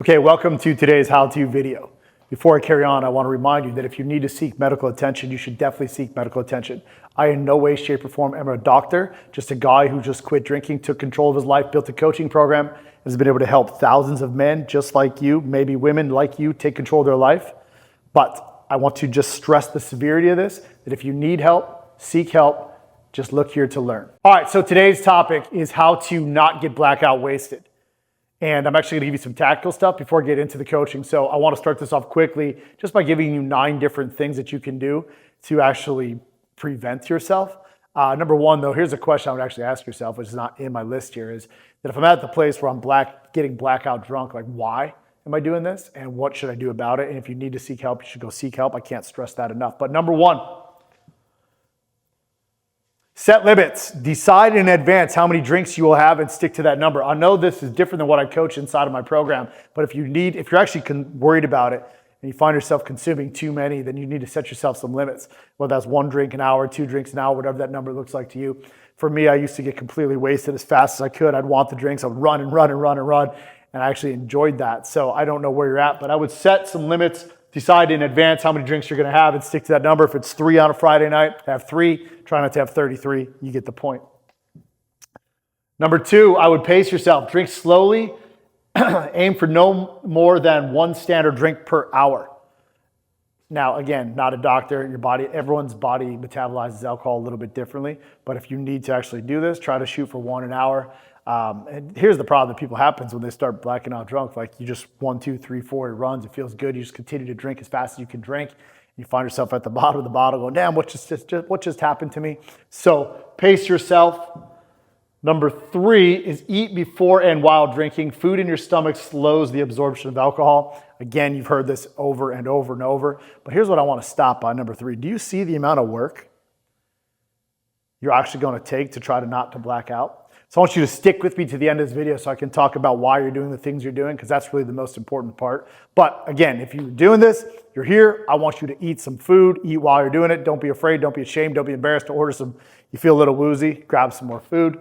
Okay, welcome to today's how-to video. Before I carry on, I want to remind you that if you need to seek medical attention, you should definitely seek medical attention. I in no way, shape, or form am a doctor, just a guy who just quit drinking, took control of his life, built a coaching program, and has been able to help thousands of men just like you, maybe women like you, take control of their life. But I want to just stress the severity of this, that if you need help, seek help, just look here to learn. All right, so today's topic is how to not get blackout wasted. And I'm actually gonna give you some tactical stuff before I get into the coaching. So I wanna start this off quickly just by giving you 9 different things that you can do to actually prevent yourself. Number one though, here's a question I would actually ask yourself, which is not in my list here, is that if I'm at the place where I'm getting blackout drunk, like why am I doing this? And what should I do about it? And if you need to seek help, you should go seek help. I can't stress that enough. But number one, set limits. Decide in advance how many drinks you will have and stick to that number. I know this is different than what I coach inside of my program, but if you're actually worried about it and you find yourself consuming too many, then you need to set yourself some limits. Whether that's 1 drink an hour, 2 drinks an hour, whatever that number looks like to you. For me, I used to get completely wasted as fast as I could. I'd want the drinks. I would run and run and run and run. And I actually enjoyed that. So I don't know where you're at, but I would set some limits. Decide in advance how many drinks you're going to have and stick to that number. If it's 3 on a Friday night, have 3. Try not to have 33. You get the point. Number 2, I would pace yourself. Drink slowly. Aim for no more than 1 standard drink per hour. Now, again, not a doctor. Everyone's body metabolizes alcohol a little bit differently. But if you need to actually do this, try to shoot for 1 an hour. And here's the problem that people happens when they start blacking out drunk. Like you just 1, 2, 3, 4, it runs. It feels good. You just continue to drink as fast as you can drink. You find yourself at the bottom of the bottle going, damn, what just happened to me? So pace yourself. Number 3 is eat before and while drinking. Food in your stomach slows the absorption of alcohol. Again, you've heard this over and over and over. But here's what I want to stop by, number 3. Do you see the amount of work you're actually going to take to try to not to black out? So I want you to stick with me to the end of this video so I can talk about why you're doing the things you're doing, because that's really the most important part. But again, if you're doing this, you're here, I want you to eat some food, eat while you're doing it. Don't be afraid, don't be ashamed, don't be embarrassed to order some. You feel a little woozy, grab some more food.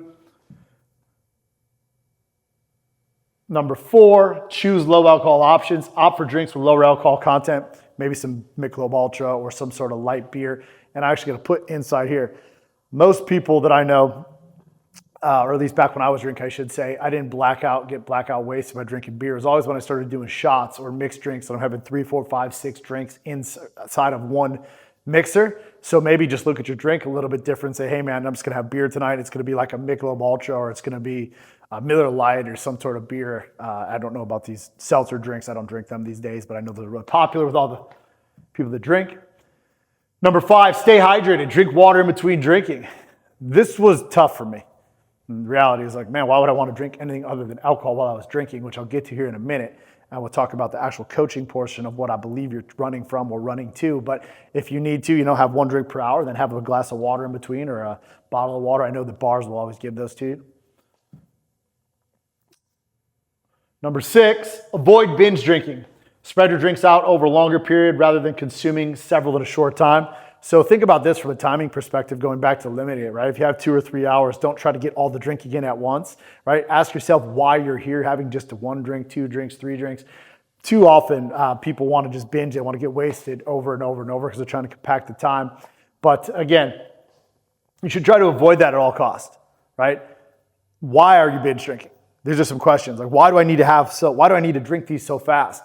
Number 4, choose low alcohol options. Opt for drinks with lower alcohol content, maybe some Michelob Ultra or some sort of light beer. And I'm actually gonna put inside here, most people that I know, or at least back when I was drinking, I should say, I didn't get blackout wasted by drinking beer. It was always when I started doing shots or mixed drinks, and I'm having 3, 4, 5, 6 drinks inside of one mixer. So maybe just look at your drink a little bit different. Say, hey man, I'm just gonna have beer tonight. It's gonna be like a Michelob Ultra, or it's gonna be a Miller Lite or some sort of beer. I don't know about these seltzer drinks. I don't drink them these days, but I know they're really popular with all the people that drink. Number 5, stay hydrated. Drink water in between drinking. This was tough for me. And the reality is like, man, why would I want to drink anything other than alcohol while I was drinking, which I'll get to here in a minute. And we'll talk about the actual coaching portion of what I believe you're running from or running to. But if you need to, have 1 drink per hour, then have a glass of water in between or a bottle of water. I know the bars will always give those to you. Number 6, avoid binge drinking. Spread your drinks out over a longer period rather than consuming several in a short time. So think about this from a timing perspective, going back to limiting it, right? If you have 2 or 3 hours, don't try to get all the drinking in at once, right? Ask yourself why you're here having just 1 drink, 2 drinks, 3 drinks. Too often, people want to just binge. They want to get wasted over and over and over because they're trying to compact the time. But again, you should try to avoid that at all costs, right? Why are you binge drinking? These are some questions. Like, why do I need to drink these so fast?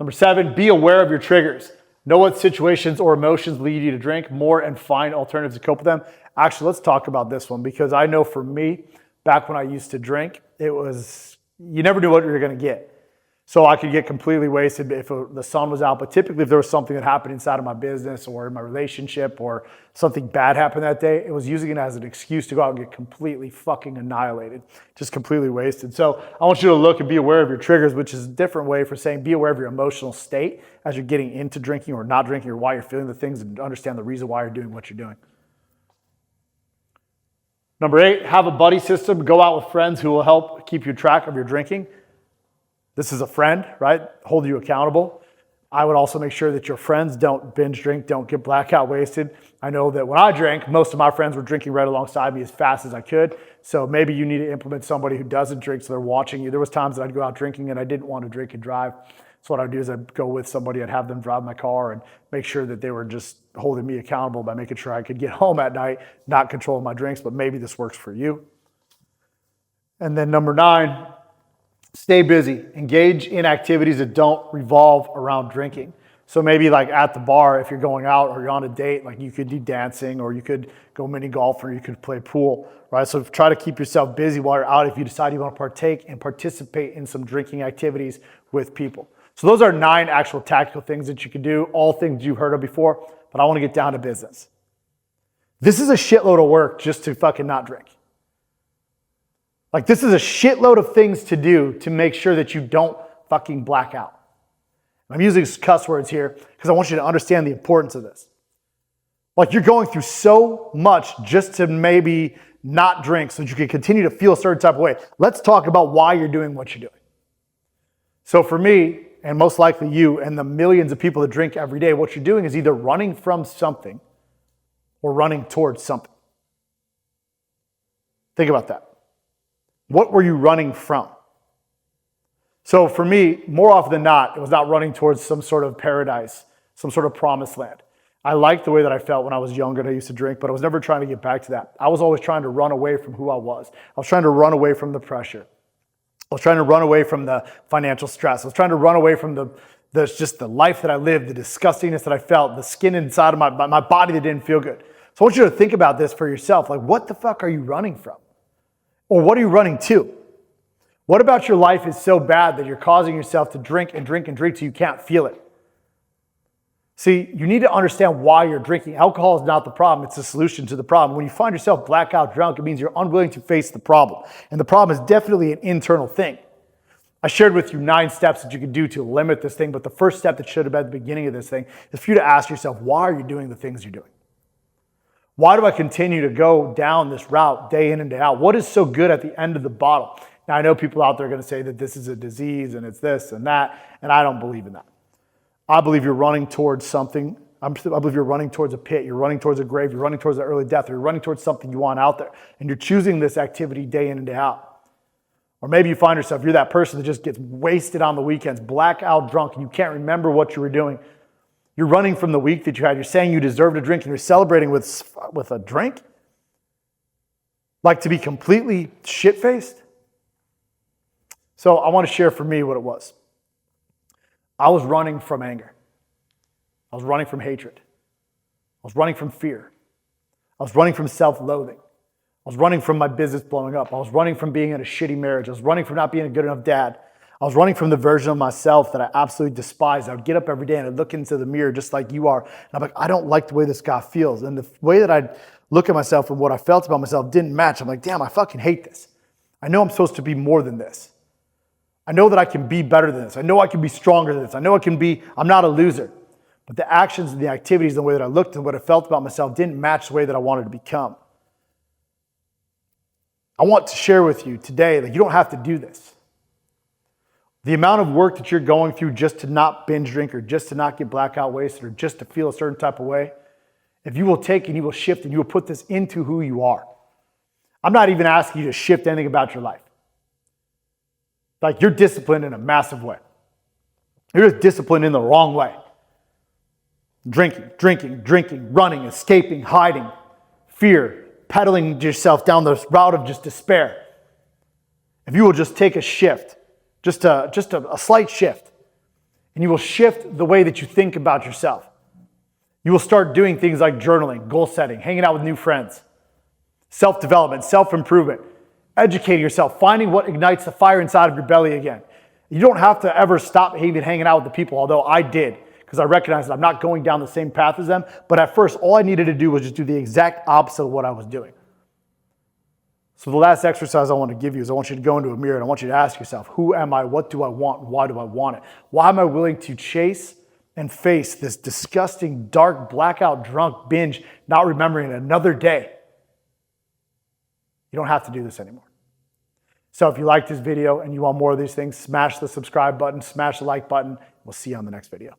Number 7, be aware of your triggers. Know what situations or emotions lead you to drink more and find alternatives to cope with them. Actually, let's talk about this one, because I know for me, back when I used to drink, you never knew what you were going to get. So I could get completely wasted if the sun was out. But typically, if there was something that happened inside of my business or in my relationship or something bad happened that day, it was using it as an excuse to go out and get completely fucking annihilated, just completely wasted. So I want you to look and be aware of your triggers, which is a different way for saying be aware of your emotional state as you're getting into drinking or not drinking, or why you're feeling the things, and understand the reason why you're doing what you're doing. Number 8, have a buddy system. Go out with friends who will help keep you track of your drinking. This is a friend, right? Hold you accountable. I would also make sure that your friends don't binge drink, don't get blackout wasted. I know that when I drank, most of my friends were drinking right alongside me as fast as I could. So maybe you need to implement somebody who doesn't drink so they're watching you. There was times that I'd go out drinking and I didn't want to drink and drive. So what I'd do is I'd go with somebody, I'd have them drive my car and make sure that they were just holding me accountable by making sure I could get home at night, not controlling my drinks, but maybe this works for you. And then number 9, stay busy. Engage in activities that don't revolve around drinking. So maybe like at the bar, if you're going out or you're on a date, like you could do dancing or you could go mini golf or you could play pool, right? So try to keep yourself busy while you're out if you decide you want to partake and participate in some drinking activities with people. So those are 9 actual tactical things that you can do, all things you've heard of before, but I want to get down to business. This is a shitload of work just to fucking not drink. Like this is a shitload of things to do to make sure that you don't fucking black out. I'm using cuss words here because I want you to understand the importance of this. Like you're going through so much just to maybe not drink so that you can continue to feel a certain type of way. Let's talk about why you're doing what you're doing. So for me, and most likely you and the millions of people that drink every day, what you're doing is either running from something or running towards something. Think about that. What were you running from? So for me, more often than not, it was not running towards some sort of paradise, some sort of promised land. I liked the way that I felt when I was younger and I used to drink, but I was never trying to get back to that. I was always trying to run away from who I was. I was trying to run away from the pressure. I was trying to run away from the financial stress. I was trying to run away from just the life that I lived, the disgustingness that I felt, the skin inside of my body that didn't feel good. So I want you to think about this for yourself. Like, what the fuck are you running from? Or what are you running to? What about your life is so bad that you're causing yourself to drink and drink and drink till you can't feel it? See, you need to understand why you're drinking. Alcohol is not the problem, it's the solution to the problem. When you find yourself blackout drunk, it means you're unwilling to face the problem. And the problem is definitely an internal thing. I shared with you 9 steps that you could do to limit this thing, but the first step that should have been at the beginning of this thing is for you to ask yourself, why are you doing the things you're doing? Why do I continue to go down this route day in and day out? What is so good at the end of the bottle? Now, I know people out there are going to say that this is a disease and it's this and that, and I don't believe in that. I believe you're running towards something. I believe you're running towards a pit. You're running towards a grave. You're running towards an early death. Or you're running towards something you want out there. And you're choosing this activity day in and day out. Or maybe you find yourself, you're that person that just gets wasted on the weekends, blackout drunk, and you can't remember what you were doing. You're running from the week that you had. You're saying you deserve a drink, and you're celebrating with a drink? Like to be completely shit-faced? So I want to share for me what it was. I was running from anger. I was running from hatred. I was running from fear. I was running from self-loathing. I was running from my business blowing up. I was running from being in a shitty marriage. I was running from not being a good enough dad. I was running from the version of myself that I absolutely despised. I would get up every day and I'd look into the mirror just like you are. And I'm like, I don't like the way this guy feels. And the way that I'd look at myself and what I felt about myself didn't match. I'm like, damn, I fucking hate this. I know I'm supposed to be more than this. I know that I can be better than this. I know I can be stronger than this. I know I'm not a loser. But the actions and the activities and the way that I looked and what I felt about myself didn't match the way that I wanted to become. I want to share with you today that you don't have to do this. The amount of work that you're going through just to not binge drink or just to not get blackout wasted or just to feel a certain type of way, if you will take and you will shift and you will put this into who you are. I'm not even asking you to shift anything about your life. Like you're disciplined in a massive way. You're just disciplined in the wrong way. Drinking, running, escaping, hiding, fear, pedaling yourself down the route of just despair. If you will just take a shift, just a slight shift, and you will shift the way that you think about yourself. You will start doing things like journaling, goal setting, hanging out with new friends, self-development, self-improvement, educating yourself, finding what ignites the fire inside of your belly again. You don't have to ever stop even hanging out with the people, although I did, because I recognized that I'm not going down the same path as them. But at first, all I needed to do was just do the exact opposite of what I was doing. So the last exercise I want to give you is I want you to go into a mirror and I want you to ask yourself, who am I? What do I want? Why do I want it? Why am I willing to chase and face this disgusting, dark, blackout, drunk binge, not remembering another day? You don't have to do this anymore. So if you like this video and you want more of these things, smash the subscribe button, smash the like button. We'll see you on the next video.